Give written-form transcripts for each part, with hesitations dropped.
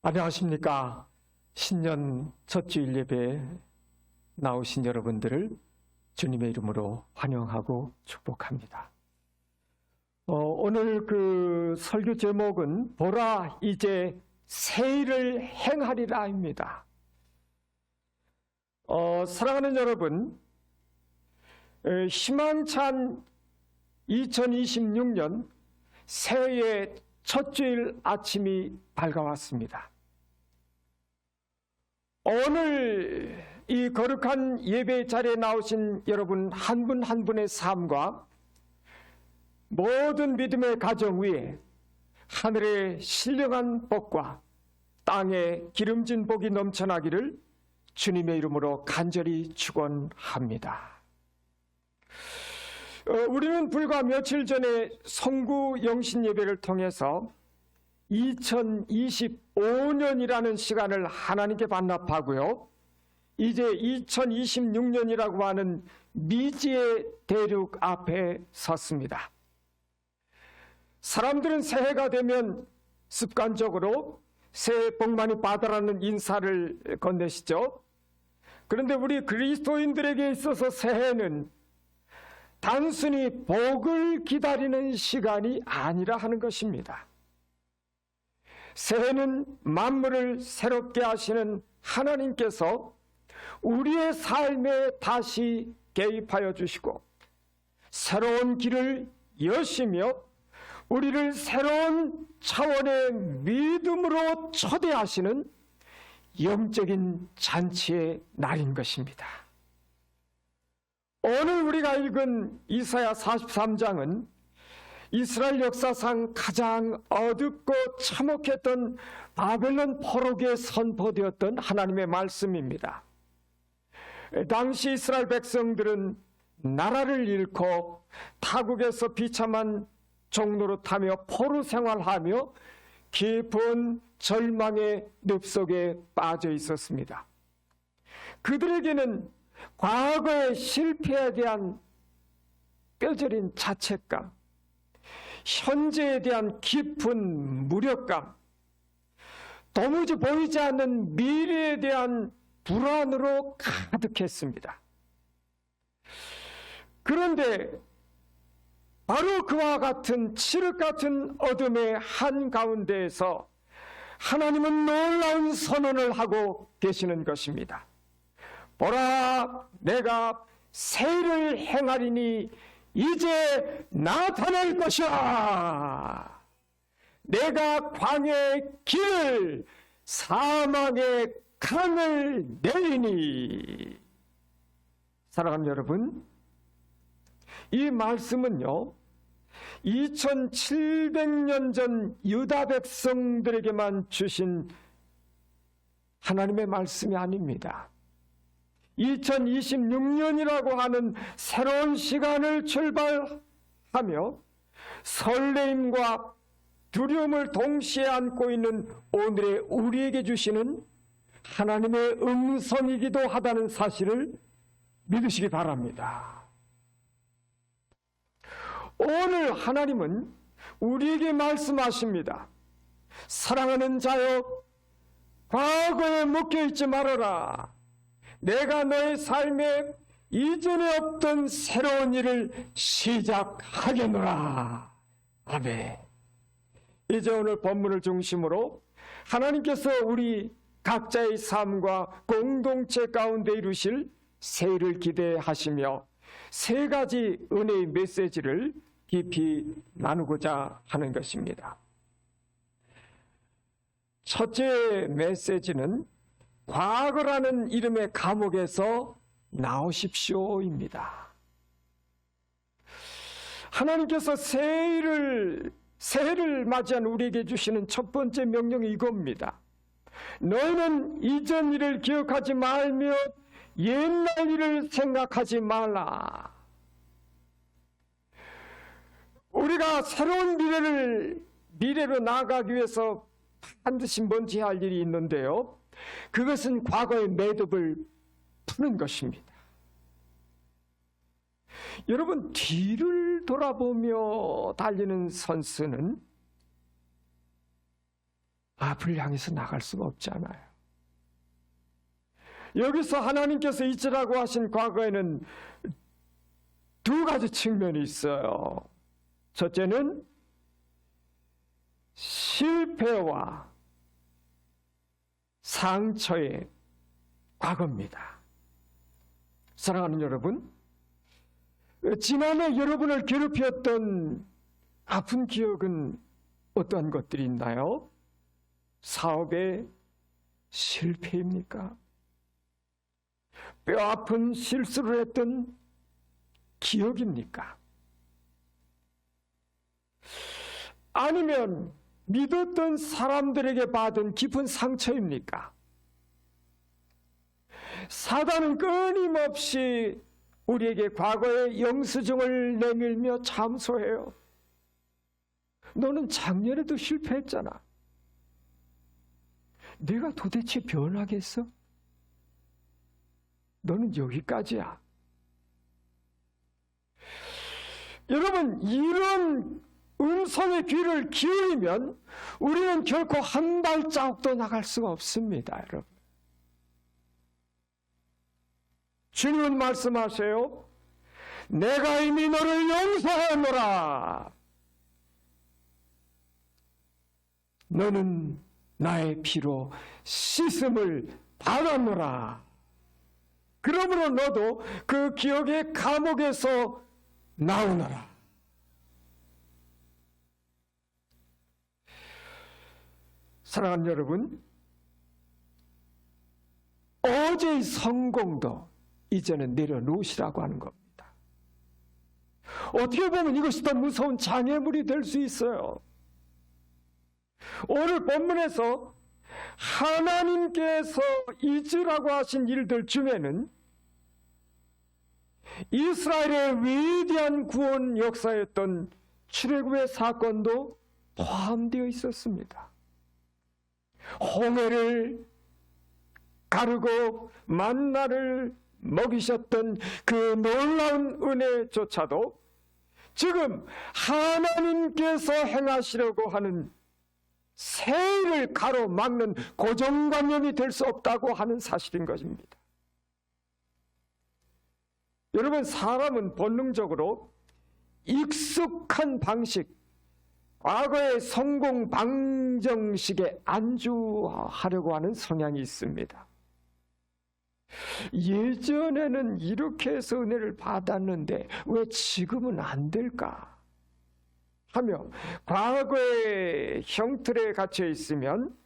안녕하십니까. 신년 첫 주일 예배에 나오신 여러분들을 주님의 이름으로 환영하고 축복합니다. 오늘 그 설교 제목은 보라 이제 새 일을 행하리라입니다. 사랑하는 여러분, 희망찬 2026년 새해의 첫 주일 아침이 밝아왔습니다. 오늘 이 거룩한 예배 자리에 나오신 여러분 한 분 한 분의 삶과 모든 믿음의 가정 위에 하늘의 신령한 복과 땅에 기름진 복이 넘쳐나기를 주님의 이름으로 간절히 축원합니다. 우리는 불과 며칠 전에 성구 영신 예배를 통해서 2025년이라는 시간을 하나님께 반납하고요, 이제 2026년이라고 하는 미지의 대륙 앞에 섰습니다. 사람들은 새해가 되면 습관적으로 새해 복 많이 받으라는 인사를 건네시죠. 그런데 우리 그리스도인들에게 있어서 새해는 단순히 복을 기다리는 시간이 아니라 하는 것입니다. 새해는 만물을 새롭게 하시는 하나님께서 우리의 삶에 다시 개입하여 주시고 새로운 길을 여시며 우리를 새로운 차원의 믿음으로 초대하시는 영적인 잔치의 날인 것입니다. 오늘 우리가 읽은 이사야 43장은 이스라엘 역사상 가장 어둡고 참혹했던 바벨론 포로기에 선포되었던 하나님의 말씀입니다. 당시 이스라엘 백성들은 나라를 잃고 타국에서 비참한 종로로 타며 포로 생활하며 깊은 절망의 늪속에 빠져 있었습니다. 그들에게는 과거의 실패에 대한 뼈저린 자책감, 현재에 대한 깊은 무력감, 도무지 보이지 않는 미래에 대한 불안으로 가득했습니다. 그런데 바로 그와 같은 칠흑 같은 어둠의 한가운데에서 하나님은 놀라운 선언을 하고 계시는 것입니다. 보라, 내가 새 일을 행하리니 이제 나타날 것이야. 내가 광야의 길을 사막의 강을 내리니. 사랑하는 여러분, 이 말씀은요 2700년 전 유다 백성들에게만 주신 하나님의 말씀이 아닙니다. 2026년이라고 하는 새로운 시간을 출발하며 설레임과 두려움을 동시에 안고 있는 오늘의 우리에게 주시는 하나님의 음성이기도 하다는 사실을 믿으시기 바랍니다. 오늘 하나님은 우리에게 말씀하십니다. 사랑하는 자여, 과거에 묶여있지 말아라. 내가 너의 삶에 이전에 없던 새로운 일을 시작하겠노라. 아멘. 이제 오늘 본문을 중심으로 하나님께서 우리 각자의 삶과 공동체 가운데 이루실 새 일을 기대하시며 세 가지 은혜의 메시지를 깊이 나누고자 하는 것입니다. 첫째 메시지는 과거라는 이름의 감옥에서 나오십시오입니다. 하나님께서 새해를 맞이한 우리에게 주시는 첫 번째 명령이 이겁니다. 너희는 이전 일을 기억하지 말며 옛날 일을 생각하지 말라. 우리가 새로운 미래로 나아가기 위해서 반드시 먼저 할 일이 있는데요, 그것은 과거의 매듭을 푸는 것입니다. 여러분, 뒤를 돌아보며 달리는 선수는 앞을 향해서 나갈 수가 없잖아요. 여기서 하나님께서 잊으라고 하신 과거에는 두 가지 측면이 있어요. 첫째는 실패와 상처의 과거입니다. 사랑하는 여러분, 지난해 여러분을 괴롭혔던 아픈 기억은 어떠한 것들이 있나요? 사업의 실패입니까? 뼈아픈 실수를 했던 기억입니까? 아니면 믿었던 사람들에게 받은 깊은 상처입니까? 사단은 끊임없이 우리에게 과거의 영수증을 내밀며 참소해요. 너는 작년에도 실패했잖아. 내가 도대체 변하겠어? 너는 여기까지야. 여러분, 이런 음성의 귀를 기울이면 우리는 결코 한 발자국도 나갈 수가 없습니다, 여러분. 주님은 말씀하세요. 내가 이미 너를 용서하노라. 너는 나의 피로 씻음을 받았노라. 그러므로 너도 그 기억의 감옥에서 나오너라. 사랑하는 여러분, 어제의 성공도 이제는 내려놓으시라고 하는 겁니다. 어떻게 보면 이것이 더 무서운 장애물이 될 수 있어요. 오늘 본문에서 하나님께서 잊으라고 하신 일들 중에는 이스라엘의 위대한 구원 역사였던 출애굽의 사건도 포함되어 있었습니다. 홍해를 가르고 만나를 먹이셨던 그 놀라운 은혜조차도 지금 하나님께서 행하시려고 하는 새 일을 가로막는 고정관념이 될 수 없다고 하는 사실인 것입니다. 여러분, 사람은 본능적으로 익숙한 방식, 과거의 성공 방정식에 안주하려고 하는 성향이 있습니다. 예전에는 이렇게 해서 은혜를 받았는데 왜 지금은 안 될까? 하며 과거의 형틀에 갇혀 있으면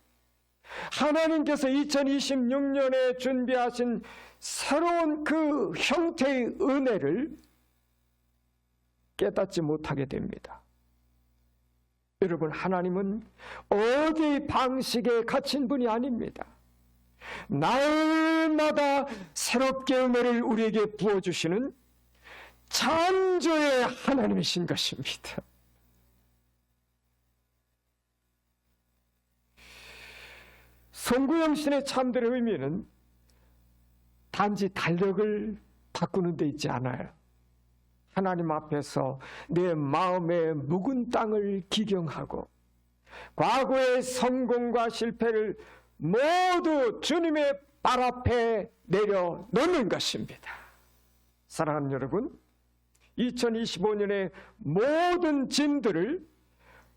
하나님께서 2026년에 준비하신 새로운 그 형태의 은혜를 깨닫지 못하게 됩니다. 여러분, 하나님은 어디의 방식에 갇힌 분이 아닙니다. 날마다 새롭게 은혜를 우리에게 부어주시는 창조의 하나님이신 것입니다. 송구영신의 참된 의미는 단지 달력을 바꾸는 데 있지 않아요. 하나님 앞에서 내 마음의 묵은 땅을 기경하고 과거의 성공과 실패를 모두 주님의 발 앞에 내려놓는 것입니다. 사랑하는 여러분, 2025년의 모든 짐들을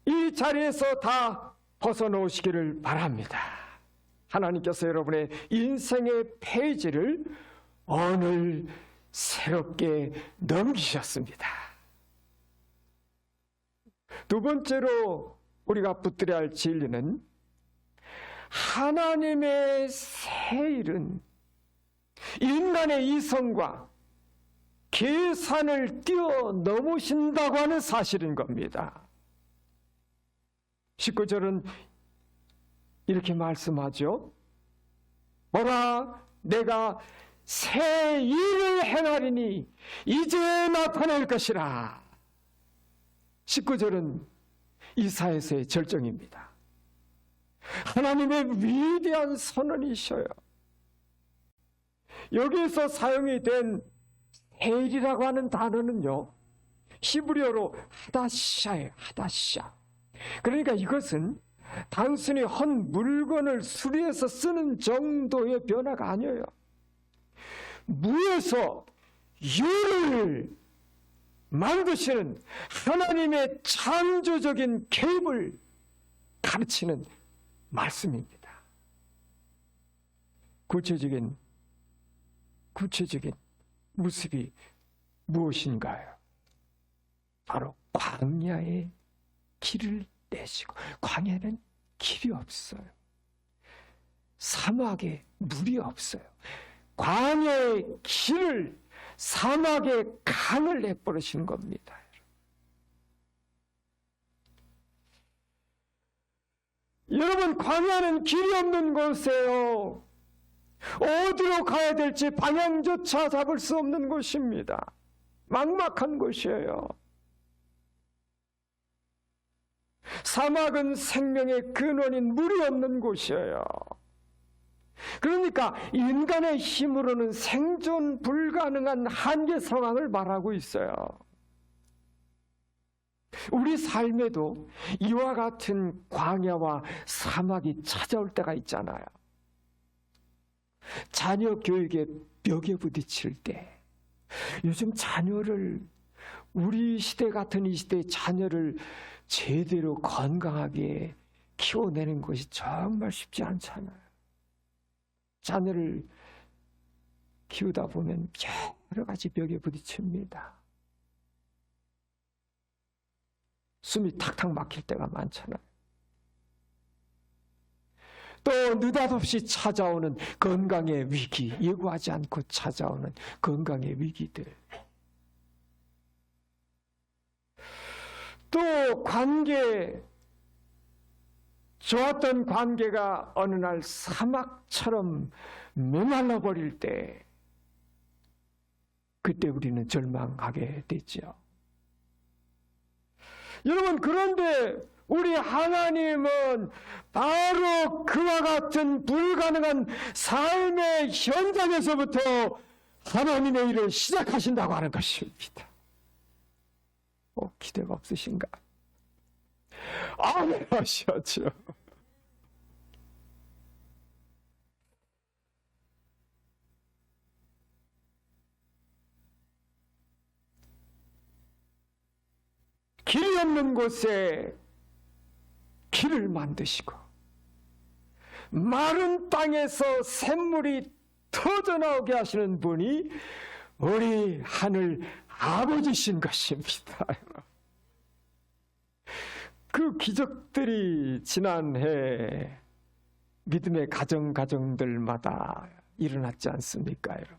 이 자리에서 다 벗어놓으시기를 바랍니다. 하나님께서 여러분의 인생의 페이지를 오늘 새롭게 넘기셨습니다. 두 번째로 우리가 붙들어야 할 진리는 하나님의 새 일은 인간의 이성과 계산을 뛰어넘으신다고 하는 사실인 겁니다. 19절은 이렇게 말씀하죠. 보라, 내가 새 일을 행하리니 이제 나타날 것이라. 19절은 이사야서의 절정입니다. 하나님의 위대한 선언이셔요. 여기서 사용이 된 새 일이라고 하는 단어는요, 히브리어로 하다샤예요. 하다샤. 그러니까 이것은 단순히 한 물건을 수리해서 쓰는 정도의 변화가 아니에요. 무에서 유를 만드시는 하나님의 창조적인 개입을 가르치는 말씀입니다. 구체적인 모습이 무엇인가요? 바로 광야의 길을 내시고, 광야는 길이 없어요. 사막에 물이 없어요. 광야의 길을, 사막의 강을 내버리시는 겁니다. 여러분, 광야는 길이 없는 곳이에요. 어디로 가야 될지 방향조차 잡을 수 없는 곳입니다. 막막한 곳이에요. 사막은 생명의 근원인 물이 없는 곳이에요. 그러니까 인간의 힘으로는 생존 불가능한 한계 상황을 말하고 있어요. 우리 삶에도 이와 같은 광야와 사막이 찾아올 때가 있잖아요. 자녀 교육에 벽에 부딪힐 때, 요즘 자녀를, 우리 시대 같은 이 시대의 자녀를 제대로 건강하게 키워내는 것이 정말 쉽지 않잖아요. 자녀를 키우다 보면 여러 가지 벽에 부딪힙니다. 숨이 탁탁 막힐 때가 많잖아요. 또 느닷없이 찾아오는 건강의 위기, 예고하지 않고 찾아오는 건강의 위기들. 또 관계, 좋았던 관계가 어느 날 사막처럼 메말라 버릴 때, 그때 우리는 절망하게 되죠. 여러분, 그런데 우리 하나님은 바로 그와 같은 불가능한 삶의 현장에서부터 하나님의 일을 시작하신다고 하는 것입니다. 기대가 없으신가? 아멘 하셔야죠. 길이 없는 곳에 길을 만드시고, 마른 땅에서 샘물이 터져나오게 하시는 분이 우리 하늘 아버지신 것입니다. 그 기적들이 지난해 믿음의 가정들마다 일어났지 않습니까, 여러분?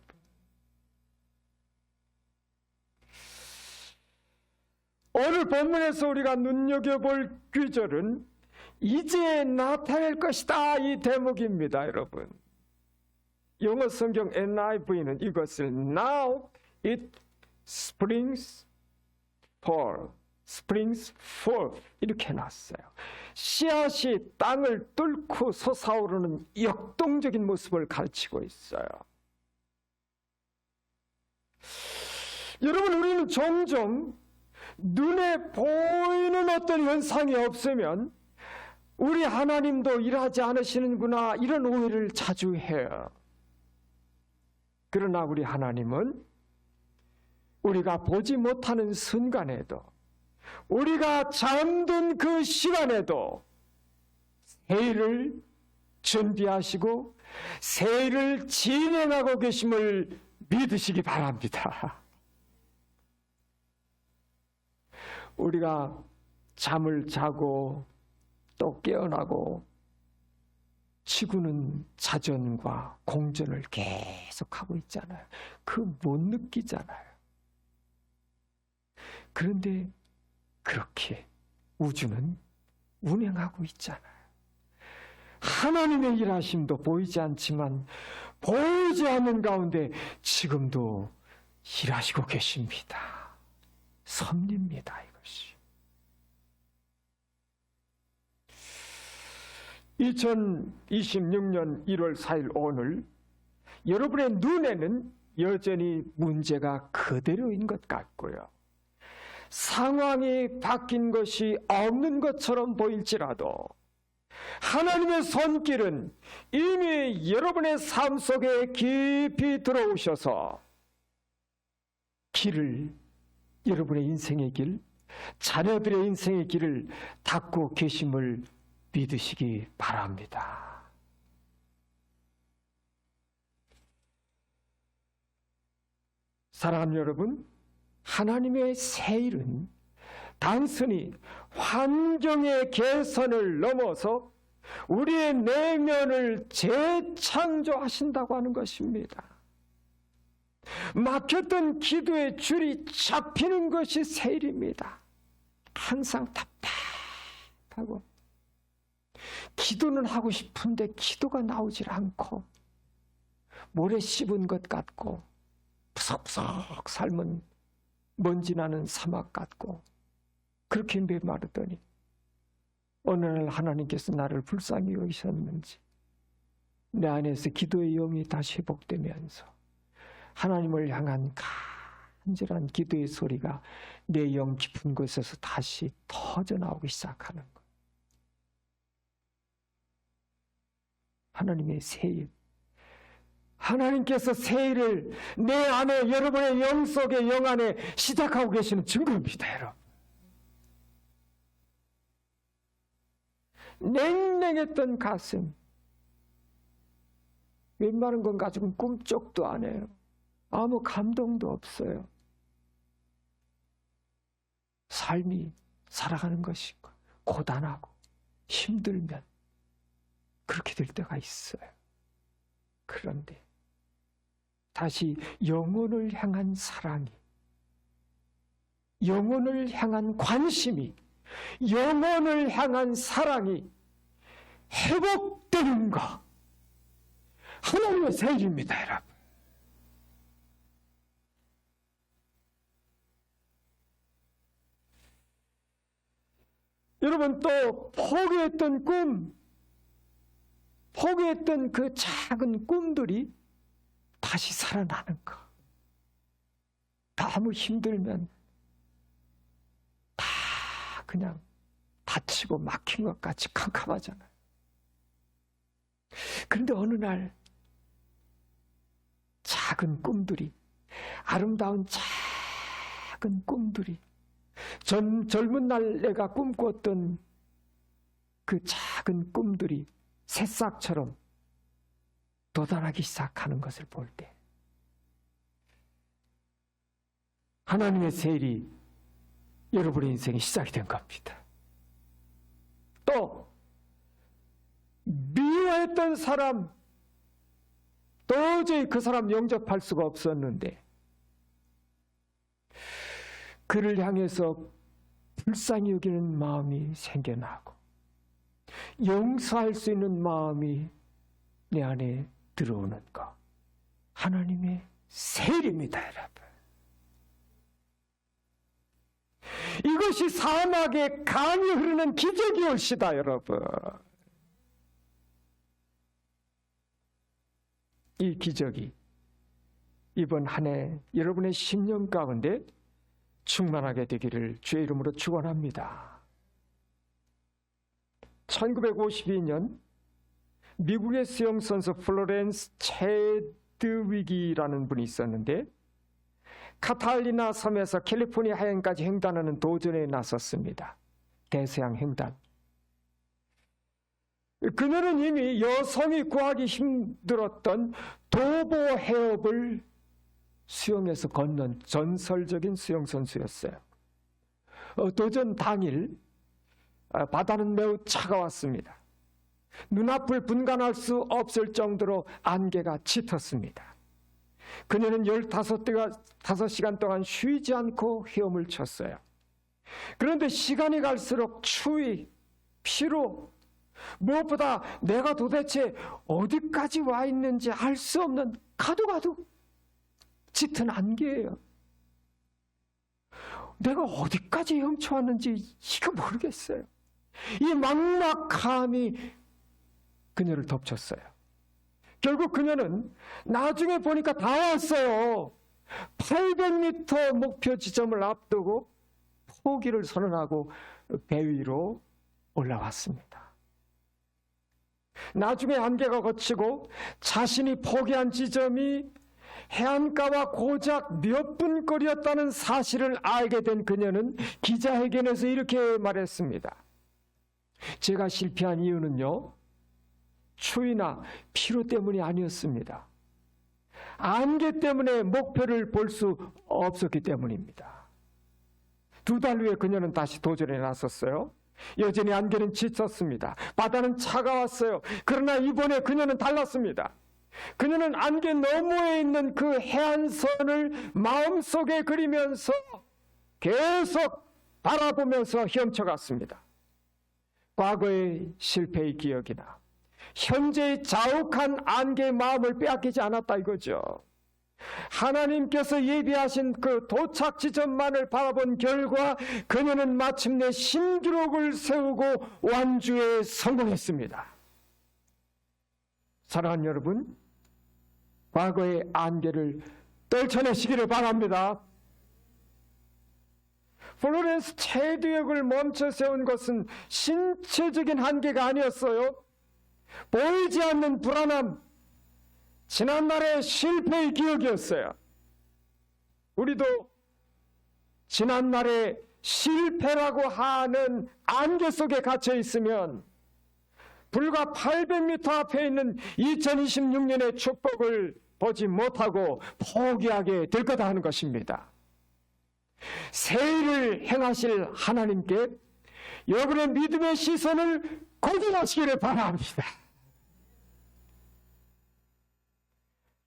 오늘 본문에서 우리가 눈여겨볼 귀절은 이제 나타날 것이다, 이 대목입니다, 여러분. 영어 성경 NIV는 이것을 Now it springs forth 이렇게 해놨어요. 씨앗이 땅을 뚫고 솟아오르는 역동적인 모습을 가르치고 있어요. 여러분, 우리는 종종 눈에 보이는 어떤 현상이 없으면 우리 하나님도 일하지 않으시는구나, 이런 오해를 자주 해요. 그러나 우리 하나님은 우리가 보지 못하는 순간에도, 우리가 잠든 그 시간에도 새 일을 준비하시고 새 일을 진행하고 계심을 믿으시기 바랍니다. 우리가 잠을 자고 또 깨어나고 치고는 자전과 공전을 계속하고 있잖아요. 못 느끼잖아요. 그런데 그렇게 우주는 운행하고 있잖아요. 하나님의 일하심도 보이지 않지만 보이지 않는 가운데 지금도 일하시고 계십니다. 섭리입니다, 이것이. 2026년 1월 4일 오늘 여러분의 눈에는 여전히 문제가 그대로인 것 같고요. 상황이 바뀐 것이 없는 것처럼 보일지라도 하나님의 손길은 이미 여러분의 삶 속에 깊이 들어오셔서 길을, 여러분의 인생의 길, 자녀들의 인생의 길을 닦고 계심을 믿으시기 바랍니다. 사랑하는 여러분, 하나님의 새 일은 단순히 환경의 개선을 넘어서 우리의 내면을 재창조하신다고 하는 것입니다. 막혔던 기도의 줄이 잡히는 것이 새 일입니다. 항상 답답하고 기도는 하고 싶은데 기도가 나오질 않고 모래 씹은 것 같고 푸석푸석 삶은 먼지 나는 사막 같고 그렇게 메마르더니 어느 날 하나님께서 나를 불쌍히 여기셨는지 내 안에서 기도의 영이 다시 회복되면서 하나님을 향한 간절한 기도의 소리가 내 영 깊은 곳에서 다시 터져나오기 시작하는 것. 하나님의 새 일, 하나님께서 새 일을 내 안에, 여러분의 영 속에, 영 안에 시작하고 계시는 증거입니다, 여러분. 냉랭했던 가슴, 웬만한 건 가지고는 꿈쩍도 안 해요. 아무 감동도 없어요. 삶이 살아가는 것이고 고단하고 힘들면 그렇게 될 때가 있어요. 그런데 다시 영혼을 향한 사랑이, 영혼을 향한 관심이, 영혼을 향한 사랑이 회복되는 것, 하나님의 새 일입니다, 여러분. 여러분, 또 포기했던 꿈, 포기했던 그 작은 꿈들이 다시 살아나는 것. 너무 힘들면 다 그냥 다치고 막힌 것 같이 캄캄하잖아요. 그런데 어느 날 작은 꿈들이, 아름다운 작은 꿈들이, 젊은 날 내가 꿈꿨던 그 작은 꿈들이 새싹처럼 돋아나기 시작하는 것을 볼 때 하나님의 새 일이 여러분의 인생에 시작이 된 겁니다. 또 미워했던 사람, 도저히 그 사람 영접할 수가 없었는데 그를 향해서 불쌍히 여기는 마음이 생겨나고 용서할 수 있는 마음이 내 안에 들어오는 것, 하나님의 새 일입니다, 여러분. 이것이 사막에 강이 흐르는 기적이 올시다, 여러분. 이 기적이 이번 한 해 여러분의 심령 가운데 충만하게 되기를 주의 이름으로 축원합니다. 1952년 미국의 수영선수 플로렌스 체드윅이라는 분이 있었는데 카탈리나 섬에서 캘리포니아 해안까지 횡단하는 도전에 나섰습니다. 대서양 횡단. 그녀는 이미 여성이 구하기 힘들었던 도보 해협을 수영해서 건넌 전설적인 수영선수였어요. 도전 당일 바다는 매우 차가웠습니다. 눈앞을 분간할 수 없을 정도로 안개가 짙었습니다. 그녀는 15시간 동안 쉬지 않고 헤엄을 쳤어요. 그런데 시간이 갈수록 추위, 피로, 무엇보다 내가 도대체 어디까지 와 있는지 알 수 없는 가도 짙은 안개예요. 내가 어디까지 헤엄쳐왔는지 이거 모르겠어요. 이 막막함이 그녀를 덮쳤어요. 결국 그녀는 나중에 보니까 다 왔어요. 800m 목표 지점을 앞두고 포기를 선언하고 배 위로 올라왔습니다. 나중에 안개가 걷히고 자신이 포기한 지점이 해안가와 고작 몇 분 거리였다는 사실을 알게 된 그녀는 기자회견에서 이렇게 말했습니다. 제가 실패한 이유는요, 추위나 피로 때문이 아니었습니다. 안개 때문에 목표를 볼 수 없었기 때문입니다. 2달 후에 그녀는 다시 도전에 나섰어요. 여전히 안개는 짙었습니다. 바다는 차가웠어요. 그러나 이번에 그녀는 달랐습니다. 그녀는 안개 너머에 있는 그 해안선을 마음속에 그리면서 계속 바라보면서 헤엄쳐갔습니다. 과거의 실패의 기억이나 현재의 자욱한 안개의 마음을 빼앗기지 않았다 이거죠. 하나님께서 예비하신 그 도착 지점만을 바라본 결과 그녀는 마침내 신기록을 세우고 완주에 성공했습니다. 사랑하는 여러분, 과거의 안개를 떨쳐내시기를 바랍니다. 플로렌스 체두역을 멈춰 세운 것은 신체적인 한계가 아니었어요. 보이지 않는 불안함, 지난날의 실패의 기억이었어요. 우리도 지난날의 실패라고 하는 안개 속에 갇혀 있으면 불과 800m 앞에 있는 2026년의 축복을 보지 못하고 포기하게 될 거다 하는 것입니다. 새 일을 행하실 하나님께 여러분의 믿음의 시선을 고정하시기를 바랍니다.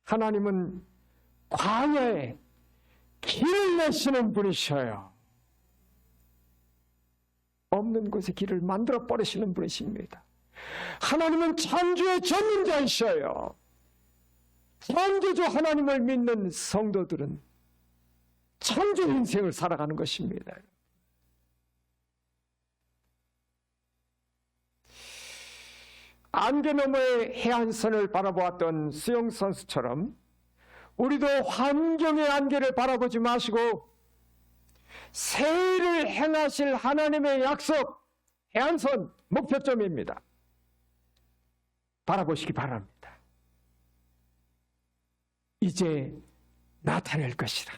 하나님은 광야에 길을 내시는 분이셔요. 없는 곳에 길을 만들어 버리시는 분이십니다. 하나님은 창조의 전문자이셔요. 창조주 하나님을 믿는 성도들은 창조 인생을 살아가는 것입니다. 안개 너머의 해안선을 바라보았던 수영선수처럼 우리도 환경의 안개를 바라보지 마시고 새 일을 행하실 하나님의 약속, 해안선 목표점입니다. 바라보시기 바랍니다. 이제 나타낼 것이라.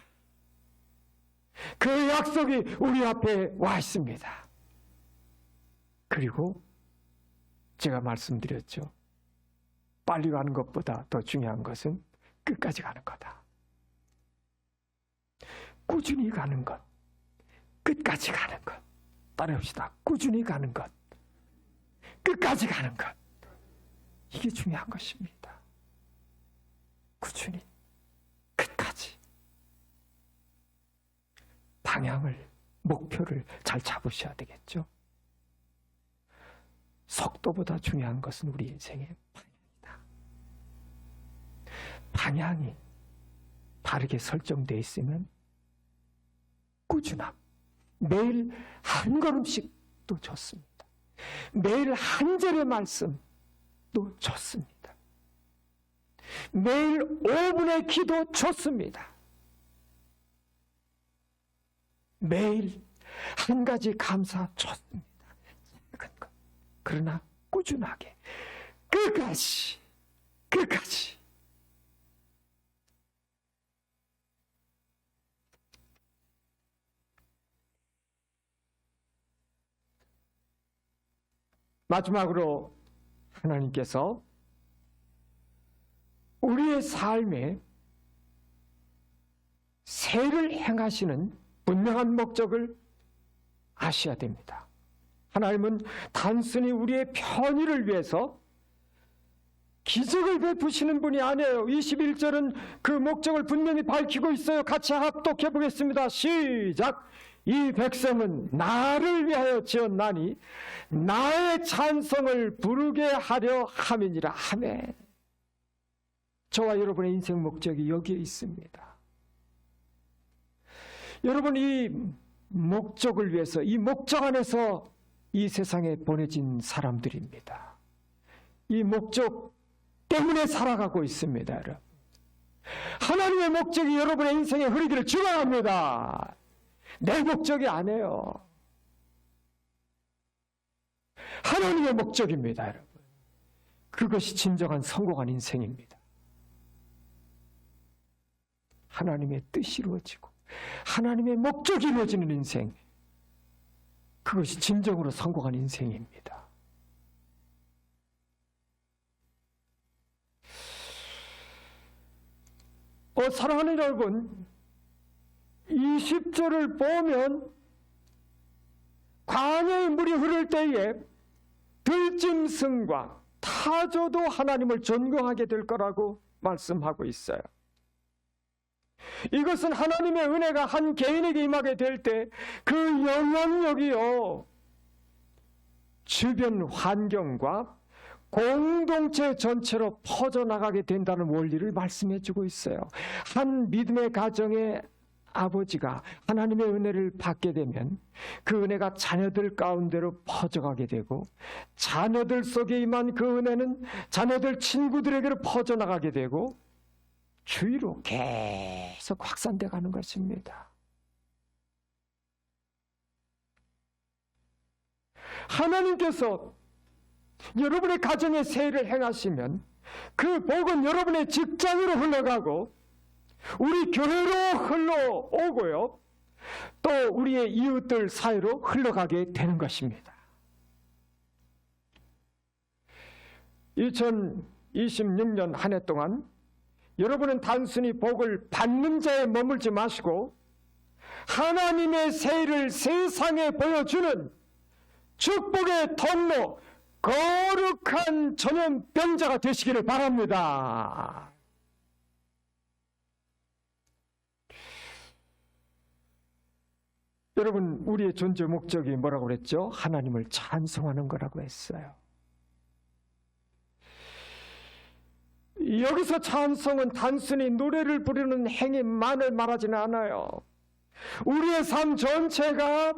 그 약속이 우리 앞에 와 있습니다. 그리고 제가 말씀드렸죠. 빨리 가는 것보다 더 중요한 것은 끝까지 가는 거다. 꾸준히 가는 것, 끝까지 가는 것. 따라합시다. 꾸준히 가는 것, 끝까지 가는 것. 이게 중요한 것입니다. 꾸준히, 끝까지. 방향을, 목표를 잘 잡으셔야 되겠죠. 속도보다 중요한 것은 우리 인생의 방향이다. 방향이 바르게 설정되어 있으면 꾸준함, 매일 한 걸음씩도 좋습니다. 매일 한 절의 말씀도 좋습니다. 매일 5분의 기도 좋습니다. 매일 한 가지 감사 좋습니다. 작은 것. 그러나 꾸준하게 끝까지 마지막으로 하나님께서 우리의 삶에 새를 행하시는 분명한 목적을 아셔야 됩니다. 하나님은 단순히 우리의 편의를 위해서 기적을 베푸시는 분이 아니에요. 21절은 그 목적을 분명히 밝히고 있어요. 같이 합독해 보겠습니다. 시작! 이 백성은 나를 위하여 지었나니 나의 찬송을 부르게 하려 함이니라. 아멘. 저와 여러분의 인생 목적이 여기에 있습니다. 여러분, 이 목적을 위해서, 이 목적 안에서 이 세상에 보내진 사람들입니다. 이 목적 때문에 살아가고 있습니다, 여러분. 하나님의 목적이 여러분의 인생에 흐르기를 축원합니다. 내 목적이 아니에요. 하나님의 목적입니다, 여러분. 그것이 진정한 성공한 인생입니다. 하나님의 뜻이 이루어지고 하나님의 목적이 이루어지는 인생, 그것이 진정으로 성공한 인생입니다. 사랑하는 여러분, 20절을 보면 광야의 물이 흐를 때에 들짐승과 타조도 하나님을 존경하게 될 거라고 말씀하고 있어요. 이것은 하나님의 은혜가 한 개인에게 임하게 될 때 그 영향력이요, 주변 환경과 공동체 전체로 퍼져나가게 된다는 원리를 말씀해 주고 있어요. 한 믿음의 가정의 아버지가 하나님의 은혜를 받게 되면 그 은혜가 자녀들 가운데로 퍼져가게 되고, 자녀들 속에 임한 그 은혜는 자녀들 친구들에게로 퍼져나가게 되고 주위로 계속 확산돼 가는 것입니다. 하나님께서 여러분의 가정에 세일을 행하시면 그 복은 여러분의 직장으로 흘러가고 우리 교회로 흘러오고요, 또 우리의 이웃들 사이로 흘러가게 되는 것입니다. 2026년 한 해 동안 여러분은 단순히 복을 받는 자에 머물지 마시고 하나님의 세일을 세상에 보여주는 축복의 통로, 거룩한 전염병자가 되시기를 바랍니다. 여러분, 우리의 존재 목적이 뭐라고 그랬죠? 하나님을 찬송하는 거라고 했어요. 여기서 찬송은 단순히 노래를 부르는 행위만을 말하지는 않아요. 우리의 삶 전체가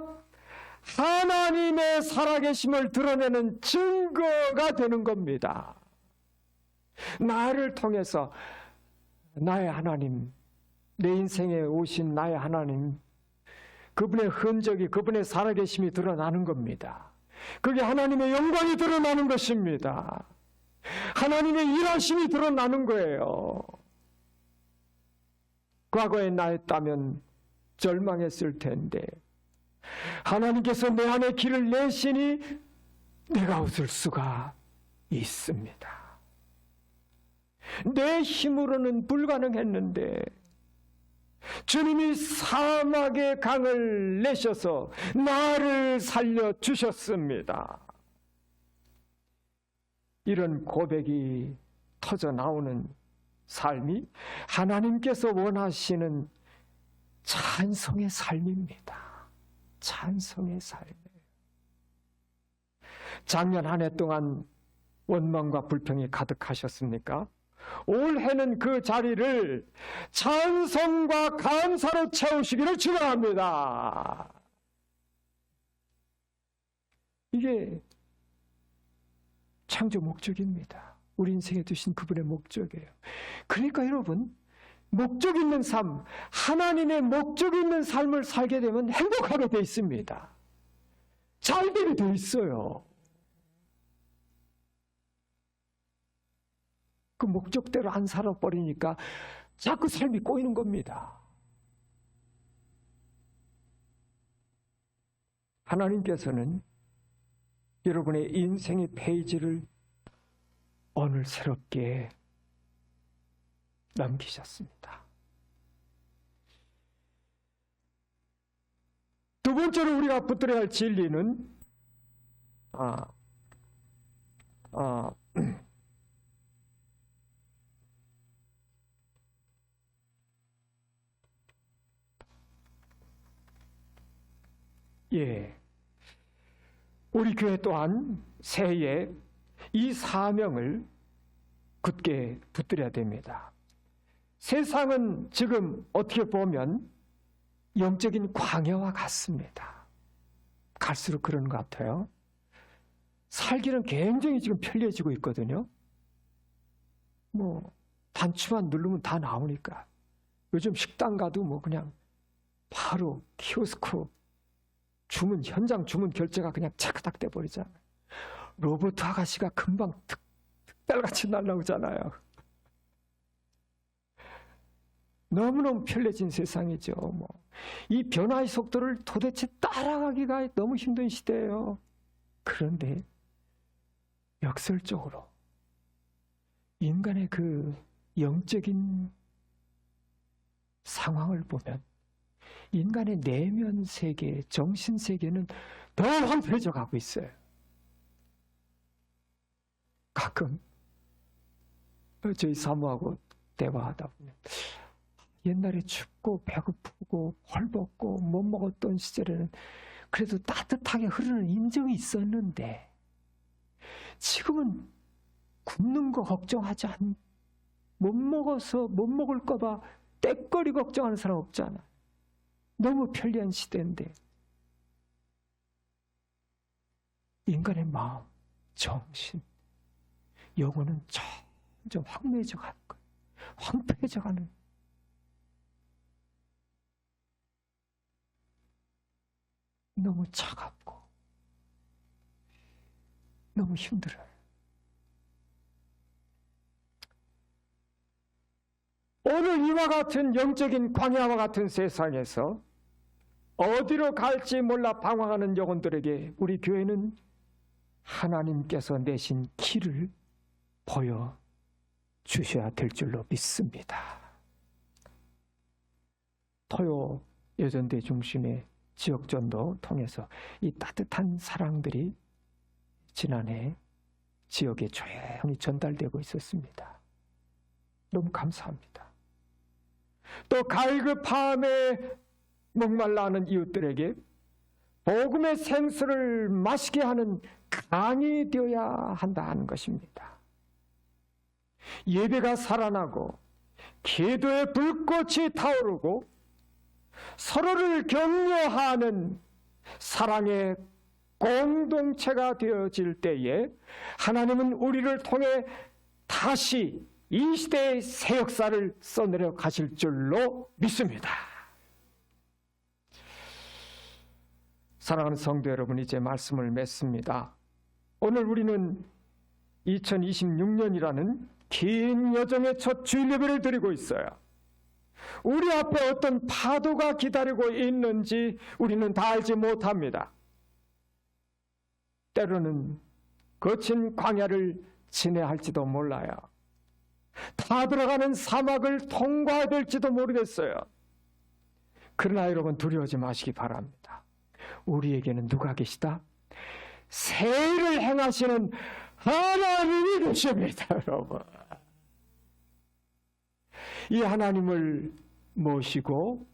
하나님의 살아계심을 드러내는 증거가 되는 겁니다. 나를 통해서 나의 하나님, 내 인생에 오신 나의 하나님, 그분의 흔적이, 그분의 살아계심이 드러나는 겁니다. 그게 하나님의 영광이 드러나는 것입니다. 하나님의 일하심이 드러나는 거예요. 과거에 나였다면 절망했을 텐데 하나님께서 내 안에 길을 내시니 내가 웃을 수가 있습니다. 내 힘으로는 불가능했는데 주님이 사막의 강을 내셔서 나를 살려주셨습니다. 이런 고백이 터져 나오는 삶이 하나님께서 원하시는 찬송의 삶입니다. 찬송의 삶이에요. 작년 한 해 동안 원망과 불평이 가득하셨습니까? 올해는 그 자리를 찬송과 감사로 채우시기를 축원합니다. 이게 창조 목적입니다. 우리 인생에 두신 그분의 목적이에요. 그러니까 여러분, 목적 있는 삶, 하나님의 목적 있는 삶을 살게 되면 행복하게 돼 있습니다. 잘 되게 돼 있어요. 그 목적대로 안 살아버리니까 자꾸 삶이 꼬이는 겁니다. 하나님께서는 여러분의 인생의 페이지를 오늘 새롭게 남기셨습니다. 두 번째로 우리가 붙들어야 할 진리는 우리 교회 또한 새해에 이 사명을 굳게 붙들어야 됩니다. 세상은 지금 어떻게 보면 영적인 광야와 같습니다. 갈수록 그런 것 같아요. 살기는 굉장히 지금 편리해지고 있거든요. 단추만 누르면 다 나오니까. 요즘 식당 가도 그냥 바로 키오스크 현장 주문 결제가 그냥 차크닥 돼버리잖아요. 로봇 아가씨가 금방 득 딸같이 날아오잖아요. 너무너무 편리해진 세상이죠. 이 변화의 속도를 도대체 따라가기가 너무 힘든 시대예요. 그런데 역설적으로 인간의 그 영적인 상황을 보면 인간의 내면 세계, 정신 세계는 더 황폐해져 가고 있어요. 가끔 저희 사모하고 대화하다 보면 옛날에 춥고 배고프고 헐벗고 못 먹었던 시절에는 그래도 따뜻하게 흐르는 인정이 있었는데 지금은 굶는 거 걱정하지 않, 못 먹을까 봐 떼거리 걱정하는 사람 없잖아. 너무 편리한 시대인데 인간의 마음, 정신, 영혼은 점점 황폐해져 가는 거예요. 황폐해져 가는. 너무 차갑고 너무 힘들어요. 오늘 이와 같은 영적인 광야와 같은 세상에서 어디로 갈지 몰라 방황하는 영혼들에게 우리 교회는 하나님께서 내신 길을 보여주셔야 될 줄로 믿습니다. 토요 여전대 중심의 지역전도 통해서 이 따뜻한 사랑들이 지난해 지역에 조용히 전달되고 있었습니다. 너무 감사합니다. 또 갈급함에 목말라 하는 이웃들에게 복음의 생수를 마시게 하는 강이 되어야 한다는 것입니다. 예배가 살아나고 기도의 불꽃이 타오르고 서로를 격려하는 사랑의 공동체가 되어질 때에 하나님은 우리를 통해 다시 이 시대의 새 역사를 써내려 가실 줄로 믿습니다. 사랑하는 성도 여러분, 이제 말씀을 맺습니다. 오늘 우리는 2026년이라는 긴 여정의 첫 주일 예배를 드리고 있어요. 우리 앞에 어떤 파도가 기다리고 있는지 우리는 다 알지 못합니다. 때로는 거친 광야를 지내야 할지도 몰라요. 다 들어가는 사막을 통과해야 될지도 모르겠어요. 그러나 여러분 두려워하지 마시기 바랍니다. 우리에게는 누가 계시다? 새 일을 행하시는 하나님이 계십니다, 여러분. 이 하나님을 모시고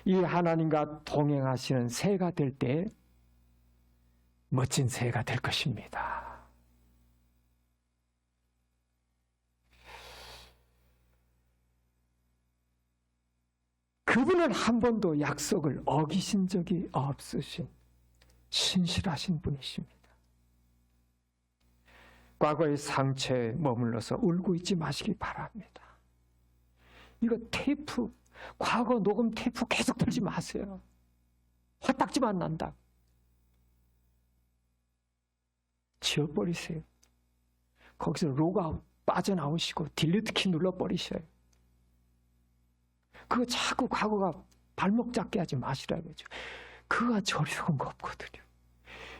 이 하나님과 동행하시는 새가 될 때 멋진 새가 될 것입니다. 그분은 한 번도 약속을 어기신 적이 없으신 신실하신 분이십니다. 과거의 상처에 머물러서 울고 있지 마시기 바랍니다. 이거 테이프, 과거 녹음 테이프 계속 들지 마세요. 화딱지만 난다. 지워버리세요. 거기서 로그아웃 빠져나오시고 딜리트 키 눌러버리셔요. 그거 자꾸 과거가 발목 잡게 하지 마시라고요. 그거가 어리석은 거 없거든요.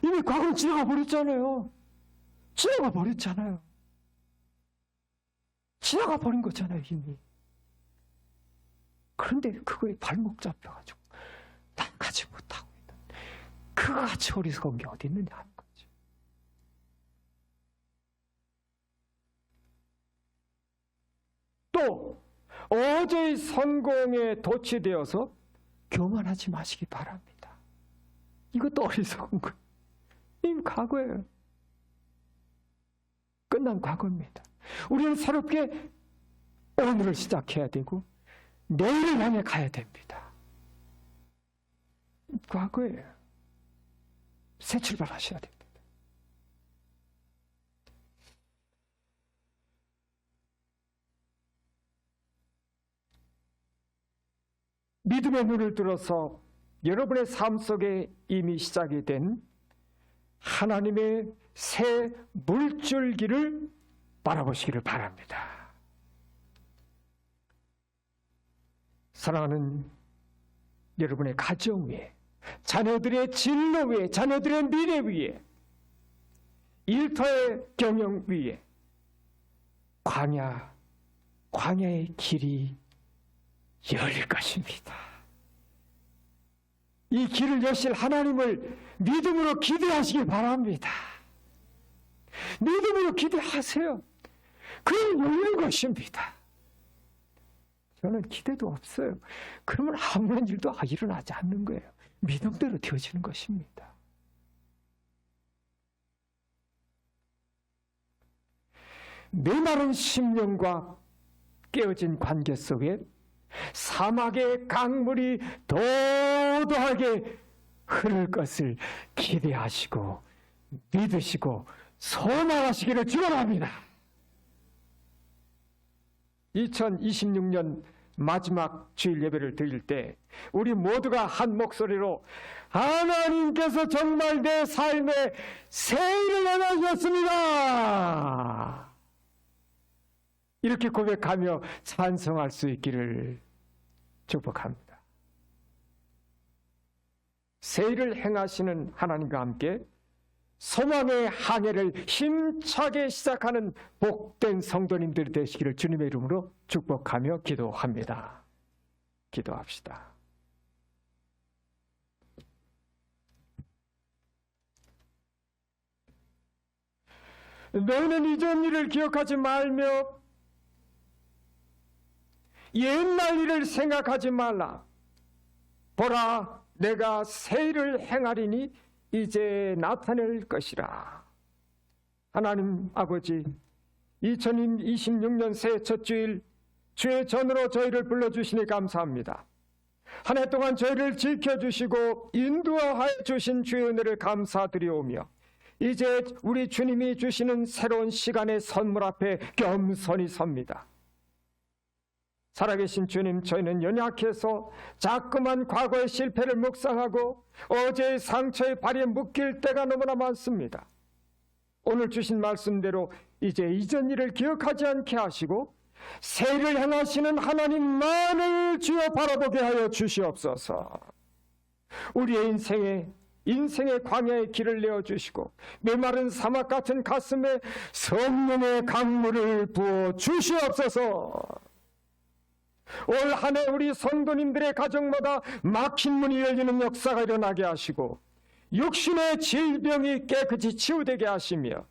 이미 과거는 지나가 버렸잖아요. 지나가 버렸잖아요. 지나가 버린 거잖아요, 이미. 그런데 그거에 발목 잡혀가지고 나가지 못하고 있다. 그거같이 어리석은 게 어디 있느냐 하는 거죠. 또 어제의 성공에 도취되어서 교만하지 마시기 바랍니다. 이것도 어리석은 거예요. 이미 과거예요. 끝난 과거입니다. 우리는 새롭게 오늘을 시작해야 되고 내일을 향해 가야 됩니다. 과거예요. 새 출발하셔야 됩니다. 믿음의 눈을 들어서 여러분의 삶 속에 이미 시작이 된 하나님의 새 물줄기를 바라보시기를 바랍니다. 사랑하는 여러분의 가정 위에, 자녀들의 진로 위에, 자녀들의 미래 위에, 일터의 경영 위에 광야의 길이 열릴 것입니다. 이 길을 여실 하나님을 믿음으로 기대하시기 바랍니다. 믿음으로 기대하세요. 그럼 열린 것입니다. 저는 기대도 없어요. 그러면 아무런 일도 일어나지 않는 거예요. 믿음대로 되어지는 것입니다. 메마른 심령과 깨어진 관계 속에 사막의 강물이 도도하게 흐를 것을 기대하시고 믿으시고 소망하시기를 축원합니다. 2026년 마지막 주일 예배를 드릴 때 우리 모두가 한 목소리로 하나님께서 정말 내 삶에 새 일을 행하셨습니다, 이렇게 고백하며 찬송할 수 있기를 축복합니다. 새 일을 행하시는 하나님과 함께 소망의 항해를 힘차게 시작하는 복된 성도님들이 되시기를 주님의 이름으로 축복하며 기도합니다. 기도합시다. 너희는 이전 일을 기억하지 말며 옛날 일을 생각하지 말라. 보라, 내가 새 일을 행하리니 이제 나타낼 것이라. 하나님 아버지, 2026년 새해 첫 주일 주의 전으로 저희를 불러주시니 감사합니다. 한 해 동안 저희를 지켜주시고 인도하여 주신 주의 은혜를 감사드리오며 이제 우리 주님이 주시는 새로운 시간의 선물 앞에 겸손히 섭니다. 살아계신 주님, 저희는 연약해서 자꾸만 과거의 실패를 묵상하고 어제의 상처에 발이 묶일 때가 너무나 많습니다. 오늘 주신 말씀대로 이제 이전 일을 기억하지 않게 하시고 새 일을 행하시는 하나님만을 주여 바라보게 하여 주시옵소서. 우리의 인생의 광야의 길을 내어주시고 메마른 사막 같은 가슴에 성령의 강물을 부어 주시옵소서. 올 한 해 우리 성도님들의 가정마다 막힌 문이 열리는 역사가 일어나게 하시고 육신의 질병이 깨끗이 치유되게 하시며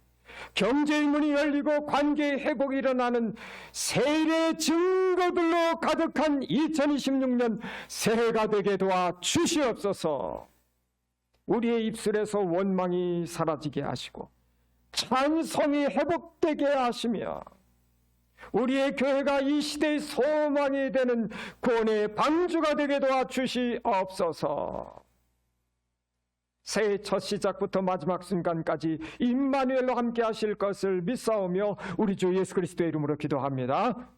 경제의 문이 열리고 관계의 회복이 일어나는 새해의 증거들로 가득한 2026년 새해가 되게 도와 주시옵소서. 우리의 입술에서 원망이 사라지게 하시고 찬송이 회복되게 하시며 우리의 교회가 이 시대의 소망이 되는 구원의 방주가 되게 도와주시옵소서. 새해 첫 시작부터 마지막 순간까지 임마누엘로 함께 하실 것을 믿사오며 우리 주 예수 그리스도의 이름으로 기도합니다.